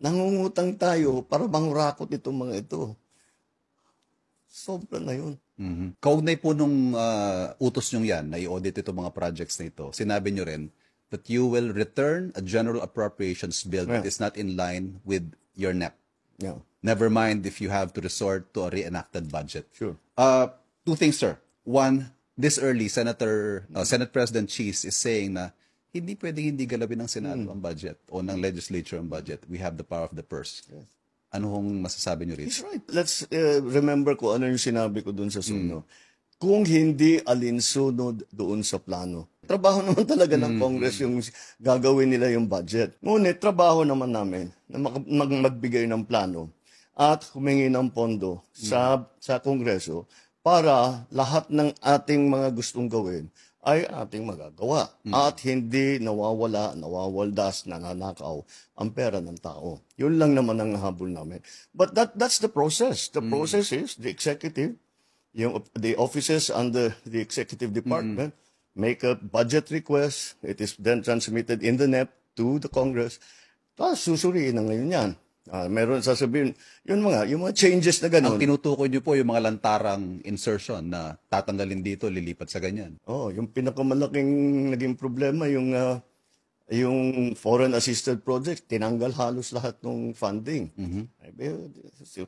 Nangungutang tayo para mangurakot itong mga ito. Sobra na yun. Kaugnay po nung utos nyo yan na i-audit itong mga projects na ito, sinabi nyo rin that you will return a general appropriations bill that is not in line with your NEP. Yeah. Never mind if you have to resort to a reenacted budget. Sure. Two things, sir. One, this early, Senate President Cheese is saying na hindi pwedeng hindi galawin ng Senado ang budget o ng legislature ang budget. We have the power of the purse. Yes. Ano hong masasabi nyo rito? He's right. Let's remember ko ano yung sinabi ko doon sa suno. Kung hindi alinsunod doon sa plano. Trabaho naman talaga ng Congress yung gagawin nila yung budget. Ngunit trabaho naman namin na magbigay ng plano at humingi ng pondo sa Kongreso para lahat ng ating mga gustong gawin ay ating magagawa. At hindi nawawaldas, nananakaw ang pera ng tao. Yun lang naman ang habol namin. But that's the process. The process is the executive, the offices under the executive department make a budget request. It is then transmitted in the NEP to the Congress. Tapos susuriin na ngayon yan. Meron sasabihin, yung mga changes na gano'n. Ang tinutukoy nyo po yung mga lantarang insertion na tatanggalin dito, lilipat sa ganyan. Yung pinakamalaking naging problema, yung foreign assisted project, tinanggal halos lahat ng funding.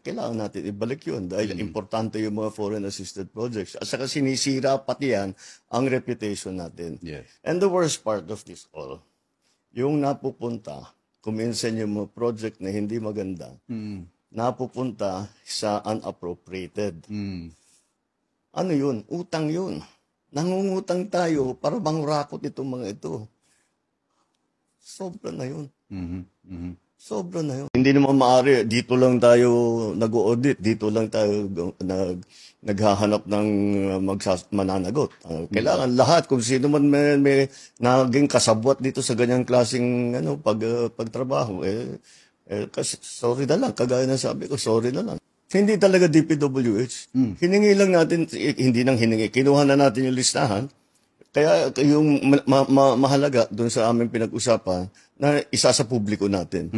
Kailangan natin ibalik yun dahil importante yung mga foreign assisted projects. At saka sinisira pati yan ang reputation natin. Yes. And the worst part of this all, yung napupunta, kuminsan yung mga project na hindi maganda, napupunta sa unappropriated. Ano yun? Utang yun. Nangungutang tayo para mangurakot itong mga ito. Sobra na yun. Sobra na yun. Hindi naman maaari, dito lang tayo nag-audit, dito lang tayo naghahanap ng mananagot. Kailangan lahat, kung sino man may naging kasabwat dito sa ganyang klaseng pagtrabaho, kasi sorry na lang, kagaya na sabi ko, sorry na lang. Hindi talaga DPWH. Hiningi lang natin, hindi nang hiningi, kinuha na natin yung listahan. Kaya yung mahalaga doon sa aming pinag-usapan na isa sa publiko natin.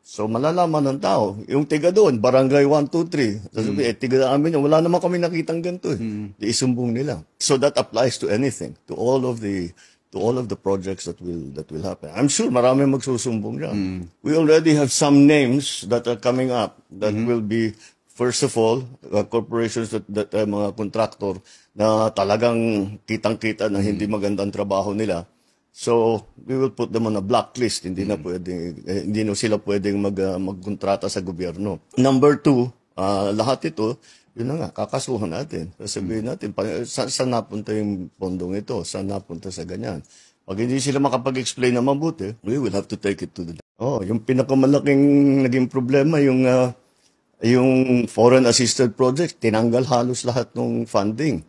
So malalaman ng tao, yung tiga doon, barangay 1, 2, 3, sasabi, tiga amin yun, wala naman kami nakitang ganito. Isumbong nila. So that applies to anything, to all of the projects that will happen. I'm sure marami magsusumbong dyan. We already have some names that are coming up that will be, first of all, corporations that mga contractor na talagang kitang-kita na hindi magandang trabaho nila. So, we will put them on a blacklist. Hindi na sila pwedeng magkontrata sa gobyerno. Number 2, lahat ito, yun na nga, kakasuhan natin. Sasabihin natin, saan napunta yung pondong ito? Saan napunta sa ganyan? Pag hindi sila makapag-explain na mabuti, we will have to take it to the... yung pinakamalaking naging problema, yung foreign assisted project, tinanggal halos lahat ng funding.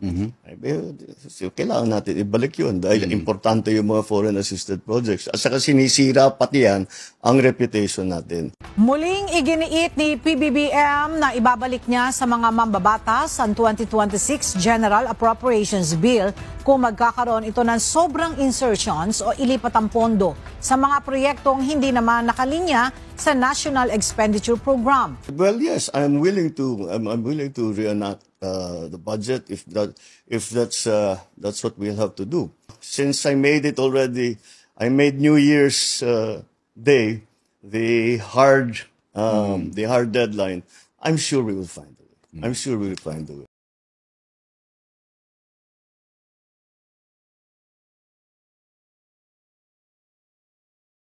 Kailangan natin ibalik yun dahil importante yung mga foreign assisted projects. At saka sinisira pati yan ang reputation natin. Muling iginiit ni PBBM na ibabalik niya sa mga mambabatas ang 2026 General Appropriations Bill kung magkakaroon ito ng sobrang insertions o ilipat ang pondo sa mga proyektong hindi naman nakalinya sa National Expenditure Program. Well, yes, I'm willing to reenact the budget if that's what we'll have to do. Since I made it already, I made New Year's Day the hard deadline. I'm sure we will find a way. I'm sure we will find a way.